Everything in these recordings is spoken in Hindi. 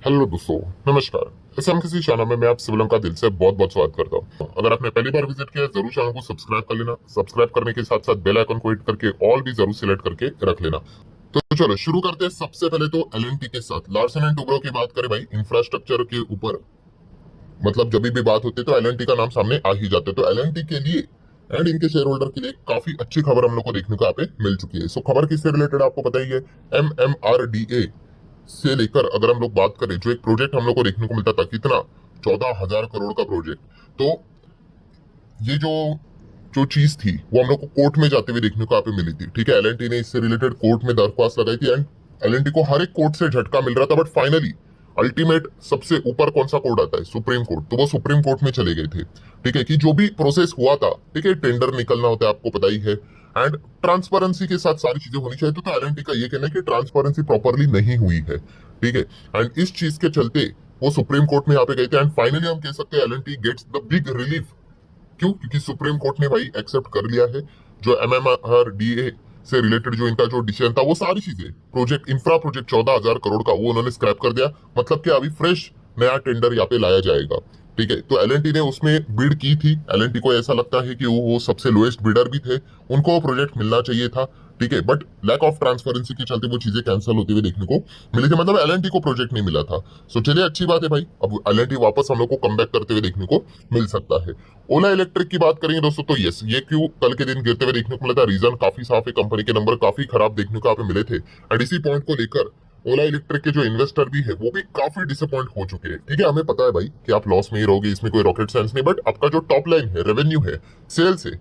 हेलो दोस्तों, नमस्कार। SMKC चैनल में मैं आप सभी लोगों का दिल से बहुत बहुत स्वागत करता हूँ। अगर आपने पहली बार विजिट किया है जरूर चैनल को सब्सक्राइब कर लेना। सब्सक्राइब करने के साथ साथ बेल आइकन को हिट करके ऑल भी जरूर सिलेक्ट करके रख लेना। तो चलो शुरू करते हैं। सबसे पहले तो LNT के साथ लार्सन एंड टुब्रो की बात करें भाई, इंफ्रास्ट्रक्चर के ऊपर मतलब जब भी बात होती है तो LNT का नाम सामने आ ही जाता है। तो LNT के लिए एंड इनके शेयर होल्डर के लिए काफी अच्छी खबर हम लोग को देखने को यहाँ पे मिल चुकी है। सो खबर किससे रिलेटेड आपको पता ही है, MMRDA से लेकर अगर हम लोग बात करें, जो एक प्रोजेक्ट हम लोग को देखने को मिलता था, कितना 14,000 करोड़ का प्रोजेक्ट। तो ये जो जो चीज थी वो हम लोग को कोर्ट में जाते हुए देखने को यहाँ पे मिली थी। ठीक है, LNT ने इससे रिलेटेड कोर्ट में दरख्वास्त लगाई थी एंड LNT को हर एक कोर्ट से झटका मिल रहा था, बट फाइनली अल्टीमेट सबसे ऊपर कौन सा कोर्ट आता है, सुप्रीम कोर्ट। तो वो सुप्रीम कोर्ट में चले गए थे। ठीक है, कि जो भी प्रोसेस हुआ था, ठीक है, टेंडर निकलना होता है आपको पता ही है, एंड ट्रांसपेरेंसी के साथ सारी चीजें होनी चाहिए। तो LNT का ये कहना है कि ट्रांसपेरेंसी प्रॉपरली नहीं हुई है। ठीक है, एंड इस चीज के चलते वो सुप्रीम कोर्ट में यहाँ पे गए थे एंड फाइनली हम कह सकते हैं LNT gets the big relief. क्यों? क्योंकि सुप्रीम कोर्ट ने भाई एक्सेप्ट कर लिया है जो MMRDA से रिलेटेड जो इनका जो डिसीजन था, वो सारी चीजें प्रोजेक्ट इंफ्रा प्रोजेक्ट 14,000 करोड़ का वो उन्होंने स्क्रैप कर दिया। मतलब कि अभी फ्रेश नया टेंडर यहाँ पे लाया जाएगा। ठीक है, तो LNT ने उसमें बिड की थी। LNT को ऐसा लगता है कि वो सबसे लोएस्ट बिडर भी थे, उनको वो प्रोजेक्ट मिलना चाहिए था। ठीक है, बट लैक ऑफ ट्रांसपेरेंसी के चलते वो चीजें कैंसिल होती हुई देखने को मिली थी। मतलब LNT को प्रोजेक्ट नहीं मिला था। सो चलिए, अच्छी बात है भाई, अब LNT वापस हम लोग को कम करते हुए देखने को मिल सकता है। ओला इलेक्ट्रिक की बात करेंगे दोस्तों, तो यस, ये क्यों कल के दिन गिरते हुए देखने को मिला था, रीजन काफी साफ है, कंपनी के नंबर काफी खराब देखने को यहाँ पे मिले थे एंड इसी पॉइंट को लेकर ओला इलेक्ट्रिक के जो इन्वेस्टर भी है वो भी काफी डिसअपॉइंट हो चुके हैं। ठीक है, हमें पता है भाई कि आप लॉस में ही रहोगे, इसमें कोई रॉकेट साइंस नहीं, बट आपका जो टॉप लाइन है, रेवेन्यू है, सेल्स है,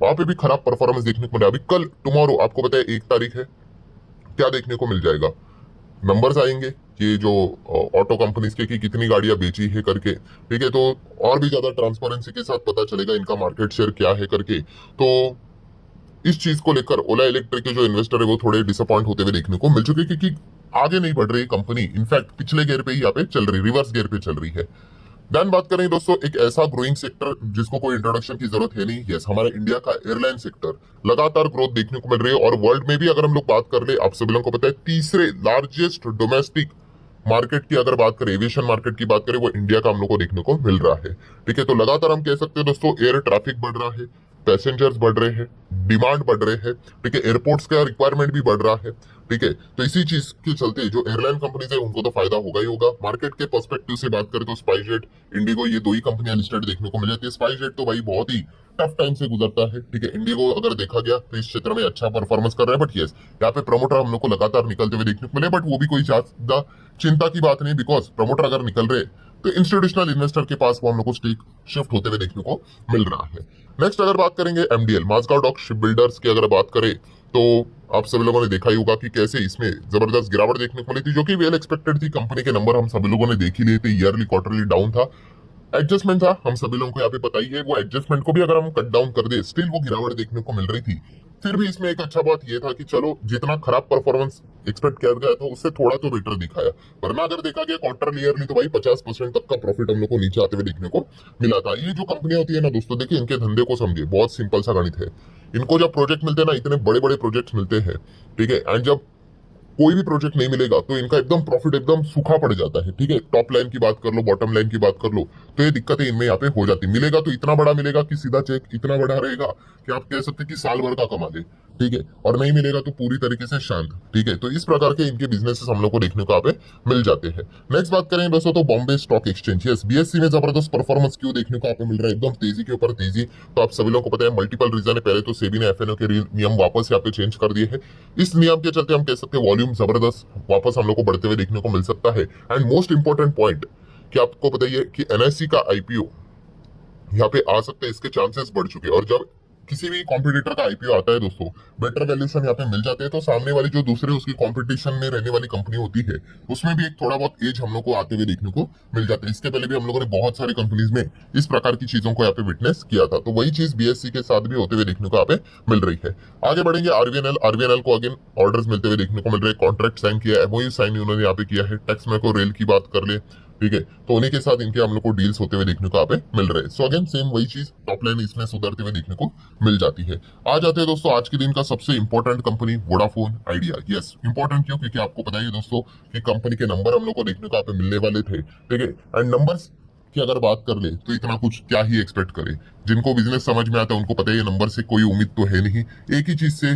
वहां पे भी खराब परफॉर्मेंस देखने को मिला। अभी कल टुमारो आपको पता है 1 तारीख है, क्या देखने को मिल जाएगा, नंबर्स आएंगे कि जो ऑटो कंपनीज के कि कितनी गाड़ियां बेची है करके। ठीक है, तो और भी ज्यादा ट्रांसपेरेंसी के साथ पता चलेगा इनका मार्केट शेयर क्या है करके। तो इस चीज को लेकर ओला इलेक्ट्रिक के जो इन्वेस्टर है वो थोड़े डिसअपॉइंट होते हुए देखने को मिल चुके हैं, क्योंकि आगे नहीं बढ़ रही कंपनी, इनफैक्ट पिछले गियर पे ही यहाँ पे चल रही, रिवर्स गियर पे चल रही है। देन बात करें दोस्तों, एक ऐसा ग्रोइंग सेक्टर जिसको कोई इंट्रोडक्शन की जरूरत है नहीं, यस, हमारे इंडिया का एयरलाइन सेक्टर लगातार ग्रोथ देखने को मिल रही है। और वर्ल्ड में भी अगर हम लोग बात कर ले, आप सभी लोगों को पता है, तीसरे लार्जेस्ट डोमेस्टिक मार्केट की अगर बात करें, एविएशन मार्केट की बात करें, वो इंडिया का हम लोग को देखने को मिल रहा है। ठीक है, तो लगातार हम कह सकते हैं दोस्तों, एयर ट्रैफिक बढ़ रहा है, पैसेंजर्स बढ़ रहे हैं, डिमांड बढ़ रहे हैं। ठीक है, एयरपोर्ट्स का रिक्वायरमेंट भी बढ़ रहा है। ठीक है, तो इसी चीज के चलते जो एयरलाइन कंपनीज है उनको तो फायदा होगा ही होगा। मार्केट के पर्सपेक्टिव से बात करें तो स्पाइसजेट, इंडिगो, ये दो ही कंपनियां लिस्टेड देखने को मिल जाती है। स्पाइसजेट तो भाई बहुत ही टफ टाइम से गुजरता है। ठीक है, इंडिगो अगर देखा गया तो इस क्षेत्र में अच्छा परफॉर्मेंस कर रहा है, बट यस, यहाँ पे प्रमोटर हम लोग को लगातार निकलते हुए देखने को मिले, बट वो भी कोई ज्यादा चिंता की बात नहीं, बिकॉज प्रमोटर अगर निकल रहे तो इंस्टीट्यूशनल इन्वेस्टर के पास वो हम लोग को स्टेक शिफ्ट होते हुए देखने को मिल रहा है। नेक्स्ट अगर बात करेंगे MDL, Mazagon dock ship builders की अगर बात करें, तो आप सभी लोगों ने देखा ही होगा कि कैसे इसमें जबरदस्त गिरावट देखने को मिली थी, जो कि वेल एक्सपेक्टेड थी। कंपनी के नंबर हम सभी लोगों ने देख ही लिए थे, ईयरली क्वार्टरली डाउन था, एडजस्टमेंट था, हम सभी लोगों को यहाँ पे पता ही है। वो एडजस्टमेंट को भी अगर हम कट डाउन कर दे, स्टिल वो गिरावट देखने को मिल रही थी। फिर भी इसमें एक अच्छा बात यह था कि चलो, जितना खराब परफॉर्मेंस एक्सपेक्ट किया गया था उससे थोड़ा तो बेटर दिखाया। वरना अगर देखा गया क्वार्टर ईयरली तो भाई 50% तक का प्रॉफिट हम लोग को नीचे आते हुए देखने को मिला था। ये जो कंपनियां होती है ना दोस्तों, देखिए इनके धंधे को समझिए, बहुत सिंपल सा गणित है। इनको जब प्रोजेक्ट मिलते हैं ना, इतने बड़े बड़े प्रोजेक्ट मिलते हैं, ठीक है, एंड जब कोई भी प्रोजेक्ट नहीं मिलेगा तो इनका एकदम प्रॉफिट एकदम सूखा पड़ जाता है। ठीक है, टॉप लाइन की बात कर लो, बॉटम लाइन की बात कर लो, तो ये दिक्कतें इनमें यहाँ पे हो जाती। मिलेगा तो इतना बड़ा मिलेगा कि सीधा चेक इतना बड़ा रहेगा कि आप कह सकते हैं कि साल भर का कमा ले। ठीक है, और नहीं मिलेगा तो पूरी तरीके से शांत। ठीक है, तो इस प्रकार के इनके बिजनेसेस हम लोग को देखने को यहाँ पे मिल जाते हैं। नेक्स्ट बात करें दोस्तों, तो Bombay stock exchange, yes, BSE में जबरदस्त परफॉर्मेंस क्यों देखने को यहाँ पे मिल रहा है, एकदम तेजी के ऊपर तेजी। तो आप सभी लोगों को पता है मल्टीपल रीजन है। पहले तो सेबी ने FNO के नियम वापस यहाँ पे चेंज कर दिए हैं। इस नियम के चलते हम कह सकते हैं वॉल्यूम जबरदस्त वापस हम लोग को बढ़ते हुए देखने को मिल सकता है। एंड मोस्ट इंपॉर्टेंट पॉइंट कि आपको पता ही है कि NSE का IPO यहाँ पे आ सकता है, इसके चांसेस बढ़ चुके हैं। और जब किसी भी कॉम्पिटिटर का IPO आता है दोस्तों, बेटर वैल्यूएशन यहाँ पे मिल जाते हैं, तो सामने वाली जो दूसरे उसकी कॉम्पिटिशन में रहने वाली कंपनी होती है उसमें भी एक थोड़ा बहुत एज हम लोग को आते हुए देखने को मिल जाता है। इसके पहले भी हम लोगों ने बहुत सारी कंपनीज में इस प्रकार की चीजों को यहाँ पे विटनेस किया था, तो वही चीज BSE के साथ भी होते हुए देखने को यहाँ पे मिल रही है। आगे बढ़ेंगे, आरवीएनएल को अगेन ऑर्डर्स मिलते हुए देखने को मिल रहे हैं, कॉन्ट्रैक्ट साइन किया, MOU साइन उन्होंने यहाँ पे किया है। टेक्समैको रेल की बात कर ले, ठीक है, तो उन्हीं के साथ इनके हम लोग को डील्स होते हुए देखने को यहाँ पे मिल रहे हैं। सो अगेन सेम वही चीज, टॉप लाइन इसमें सुधरते हुए देखने को मिल जाती है। आ जाते हैं दोस्तों आज के दिन का सबसे important company Vodafone idea. Yes, important क्यों? क्योंकि आपको पता ही है दोस्तों कि कंपनी के नंबर हम लोग को देखने को यहाँ पे मिलने वाले थे। ठीक है, एंड नंबर्स की अगर बात कर ले तो इतना कुछ क्या ही एक्सपेक्ट करे। जिनको बिजनेस समझ में आता है उनको पता है ये नंबर से कोई उम्मीद तो है नहीं, एक ही चीज से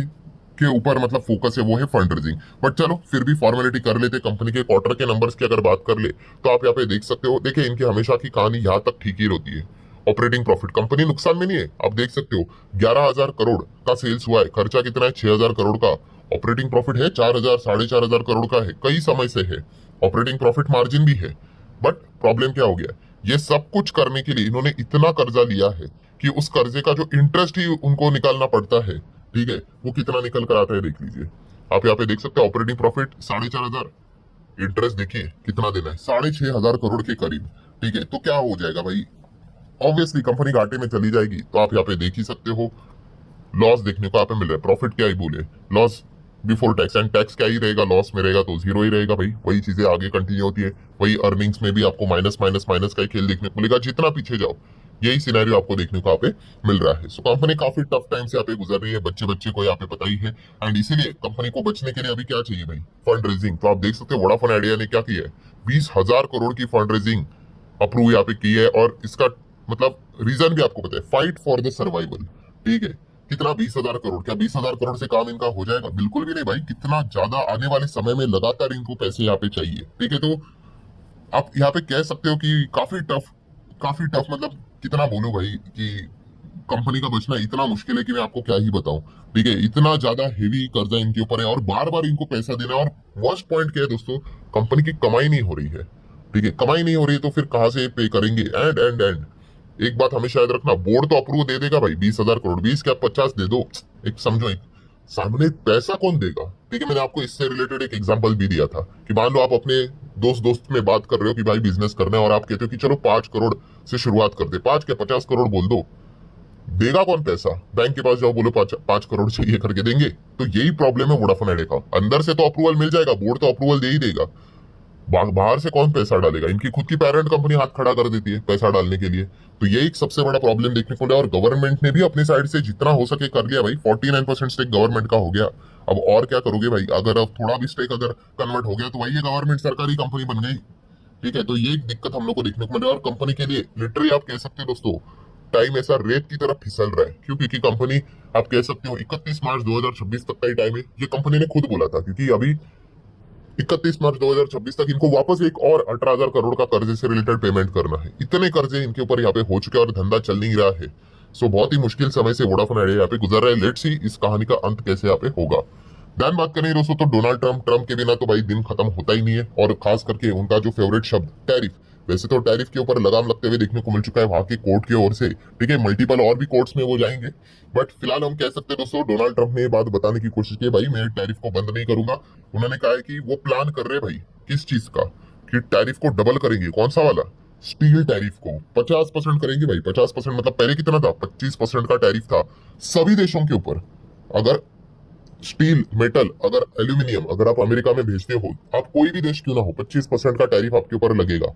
के ऊपर मतलब फोकस है, वो है फंड रेजिंग। बट चलो फिर भी फॉर्मेलिटी कर लेते। कंपनी के क्वार्टर के नंबर्स की अगर बात कर ले तो आप यहाँ पे देख सकते हो। देखिए इनकी हमेशा की कहानी यहाँ तक ठीक ही होती है। ऑपरेटिंग प्रॉफिट, कंपनी नुकसान में नहीं है, आप देख सकते हो 11,000 करोड़ का सेल्स हुआ है, खर्चा कितना है 6,000 करोड़ का, ऑपरेटिंग प्रॉफिट है 4,000 4,500 करोड़ का है, कई समय से है, ऑपरेटिंग प्रॉफिट मार्जिन भी है। बट प्रॉब्लम क्या हो गया, ये सब कुछ करने के लिए इन्होंने इतना कर्जा लिया है कि उस कर्जे का जो इंटरेस्ट ही उनको निकालना पड़ता है, ठीक है, वो कितना निकल कर आता है देख लीजिए। आप यहाँ पे देख सकते हैं ऑपरेटिंग प्रॉफिट 4,500, इंटरेस्ट देखिए कितना देना है 6,500 करोड़ के करीब। ठीक है, तो क्या हो जाएगा भाई, ऑब्वियसली कंपनी घाटे में चली जाएगी। तो आप यहाँ पे देख ही सकते हो लॉस देखने को यहाँ पे मिल रहा है। प्रॉफिट क्या ही बोले, loss before tax, and tax क्या ही रहेगा, लॉस में रहेगा तो जीरो ही रहेगा भाई। वही चीजें आगे कंटिन्यू होती है। वही अर्निंग्स में भी आपको माइनस माइनस माइनस का ही खेल देखने को मिलेगा, जितना पीछे जाओ यही सिनेरियो आपको देखने को यहाँ पे मिल रहा है। सो कंपनी काफी टफ टाइम से यहाँ पे गुजर रही है, बच्चे बच्चे को यहाँ पे पता ही है। एंड इसीलिए कंपनी को बचने के लिए अभी क्या चाहिए भाई, फंड रेजिंग। तो आप देख सकते हो वोडाफोन आइडिया ने क्या किया है, 20,000 करोड़ की फंड रेजिंग अप्रूव यहाँ पे की है। और इसका मतलब रीजन भी आपको पता है, फाइट फॉर द सर्वाइवल। ठीक है, कितना 20,000 करोड़, क्या 20,000 करोड़ से काम इनका हो जाएगा? बिल्कुल भी नहीं भाई, कितना ज्यादा आने वाले समय में लगातार इनको पैसे यहाँ पे चाहिए। ठीक है, तो आप यहाँ पे कह सकते हो कि काफी टफ मतलब कितना बोलूं भाई कि कंपनी का बचना इतना मुश्किल है कि मैं आपको क्या ही बताऊं। ठीक है, इतना ज्यादा हेवी कर्जा इनके ऊपर है और बार बार इनको पैसा देना है। और वर्स्ट पॉइंट क्या है दोस्तों, कंपनी की कमाई नहीं हो रही है। ठीक है, कमाई नहीं हो रही है तो फिर कहां से पे करेंगे? एंड एक बात हमेशा याद रखना, बोर्ड तो अप्रूव दे देगा भाई 20,000 करोड़, 20 क्या 50 दे दो, एक समझो, एक सामने पैसा कौन देगा? ठीक है, मैंने आपको इससे रिलेटेड एक एग्जांपल भी दिया था कि मान लो आप अपने दोस्त में बात कर रहे हो कि भाई बिजनेस करना है और आप कहते हो कि चलो 5 करोड़ से शुरुआत कर दे, 5 क्या 50 करोड़ बोल दो, देगा कौन पैसा? बैंक के पास जाओ, बोलो 5 करोड़ चाहिए करके देंगे? तो यही प्रॉब्लम है वोडाफोन आइडिया का। अंदर से तो अप्रूवल मिल जाएगा, बोर्ड तो अप्रूवल दे ही देगा, बाहर से कौन पैसा डालेगा? इनकी खुद की पेरेंट कंपनी हाथ खड़ा कर देती है पैसा डालने के लिए। तो यही एक सबसे बड़ा प्रॉब्लम देखने को मिला। और गवर्नमेंट ने भी अपनी साइड से जितना हो सके कर लिया भाई, 49% स्टेक गवर्नमेंट का हो गया। अब और क्या करोगे भाई, अगर अब थोड़ा भी स्टेक अगर कन्वर्ट हो गया तो वही गवर्नमेंट सरकारी कंपनी बन गई। ठीक है, तो ये एक दिक्कत हम लोग को देखने को मिला। और कंपनी के लिए लिटरली आप कह सकते हो दोस्तों, टाइम ऐसा रेत की तरफ फिसल रहा है। क्यों? क्योंकि कंपनी आप कह सकते हो 31 मार्च 2026 तक का ही टाइम है, ये कंपनी ने खुद बोला था। क्योंकि अभी 31 मार्च 2026 तक इनको वापस एक और 18,000 करोड़ का कर्जे से रिलेटेड पेमेंट करना है। इतने कर्जे इनके ऊपर यहाँ पे हो चुके हैं और धंधा चल नहीं रहा है। सो बहुत ही मुश्किल समय से वोडाफोन आइडिया यहाँ पे गुजर रहा है। लेट्स सी इस कहानी का अंत कैसे यहाँ पे होगा। दैन बात करें दोस्तों तो डोनाल्ड ट्रम्प के बिना तो भाई दिन खत्म होता ही नहीं है। और खास करके उनका जो फेवरेट शब्द टैरिफ, वैसे तो टैरिफ के ऊपर लगाम लगते हुए देखने को मिल चुका है वहां के कोर्ट की ओर से। ठीक है, मल्टीपल और भी कोर्ट्स में वो जाएंगे। बट फिलहाल हम कह सकते हैं दोस्तों, डोनाल्ड ट्रम्प ने ये बात बताने की कोशिश की भाई मैं टैरिफ को बंद नहीं करूंगा। उन्होंने कहा है कि वो प्लान कर रहे हैं भाई किस चीज का, कि टैरिफ को डबल करेंगे। कौन सा वाला? स्टील टैरिफ को 50% करेंगे भाई। 50% मतलब पहले कितना था, 25% का टैरिफ था सभी देशों के ऊपर। अगर स्टील, मेटल, अगर एल्यूमिनियम अगर आप अमेरिका में भेजते हो, आप कोई भी देश क्यों ना हो, 25% का टैरिफ आपके ऊपर लगेगा।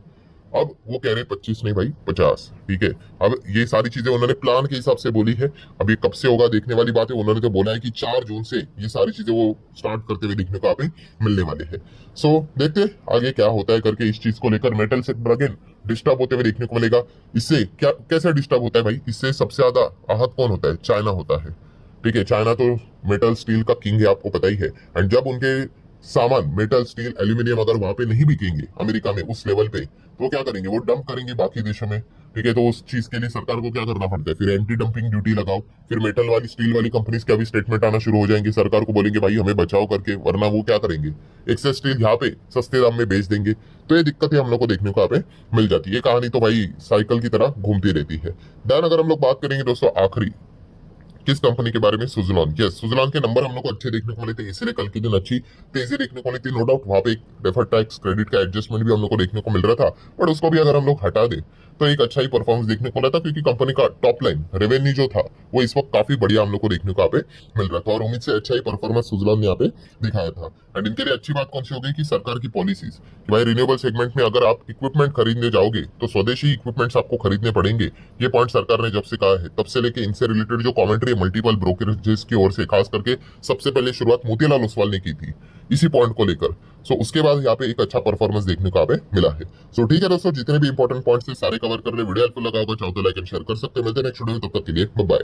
अब वो कह रहे हैं 25 नहीं भाई 50। ठीक है, अब ये सारी चीजें उन्होंने प्लान के हिसाब से बोली है। अब ये कब से होगा देखने वाली बात है। उन्होंने तो बोला है कि 4 जून से ये सारी चीजें वो स्टार्ट करते हुए देखने को आप मिलने वाले हैं। सो देखते हैं आगे क्या होता है करके। इस चीज को लेकर मेटल सेक्टर अगेन डिस्टर्ब होते हुए देखने को मिलेगा। इससे क्या कैसे डिस्टर्ब होता है भाई, इससे सबसे ज्यादा आहत कौन होता है? चाइना होता है। ठीक है, चाइना तो मेटल स्टील का किंग है, आपको पता ही है। एंड जब उनके सामान मेटल स्टील एल्यूमिनियम अगर वहां पे नहीं बिकेंगे अमेरिका में उस लेवल पे, तो क्या करेंगे? वो डंप करेंगे बाकी देशों में। ठीक है, तो उस चीज के लिए सरकार को क्या करना पड़ता है? फिर एंटी डंपिंग ड्यूटी लगाओ। फिर मेटल वाली स्टील वाली कंपनीज के अभी स्टेटमेंट आना शुरू हो जाएंगे, सरकार को बोलेंगे भाई हमें बचाओ करके, वरना वो क्या करेंगे? एक्सेस स्टील यहाँ पे सस्ते दाम में बेच देंगे। तो ये दिक्कतें हम लोग को देखने को यहाँ पे मिल जाती है। कहानी तो भाई साइकिल की तरह घूमती रहती है। देन अगर हम लोग बात करेंगे दोस्तों आखिरी किस कंपनी के बारे में, सुजलॉन। यस, सुजलॉन के नंबर हम लोग को अच्छे देखने को मिले थे, इसलिए कल के दिन अच्छी तेजी देखने को मिली थी। नो डाउट वहां पे एक डेफर्ड टैक्स क्रेडिट का एडजस्टमेंट भी हम लोग को देखने को मिल रहा था, बट उसको भी अगर हम लोग हटा दे तो एक अच्छा ही परफॉर्मेंस देखने को मिला था, क्योंकि कंपनी का टॉप लाइन रेवेन्यू जो था वो इस वक्त काफी बढ़िया हम लोग को देखने को यहाँ पे मिल रहा था, और उम्मीद से अच्छा ही परफॉर्मेंस सुजलॉन ने यहाँ पे दिखाया था। एंड इनके लिए अच्छी बात कौन सी हो गई कि सरकार की पॉलिसीज कि भाई रिन्यूएबल सेगमेंट में अगर आप इक्विपमेंट खरीदने जाओगे तो स्वदेशी इक्विपमेंट्स आपको खरीदने पड़ेंगे। ये पॉइंट सरकार ने जब से कहा है तब से लेके इनसे रिलेटेड जो कमेंट्री मल्टीपल ब्रोकरेजेस की ओर से, खास करके सबसे पहले शुरुआत मोतीलाल ओसवाल ने की थी इसी पॉइंट को लेकर। सो उसके बाद यहाँ पे एक अच्छा परफॉर्मेंस देखने को यहाँ पे मिला है। सो ठीक है दोस्तों, जितने भी इंपॉर्टेंट पॉइंट्स थे सारे कवर कर रहे। वीडियो हेल्पफुल लगा होगा चाहो तो लाइक एंड शेयर कर सकते हैं। मिलते हैं नेक्स्ट वीडियो में, तब तक के लिए बाय बाय।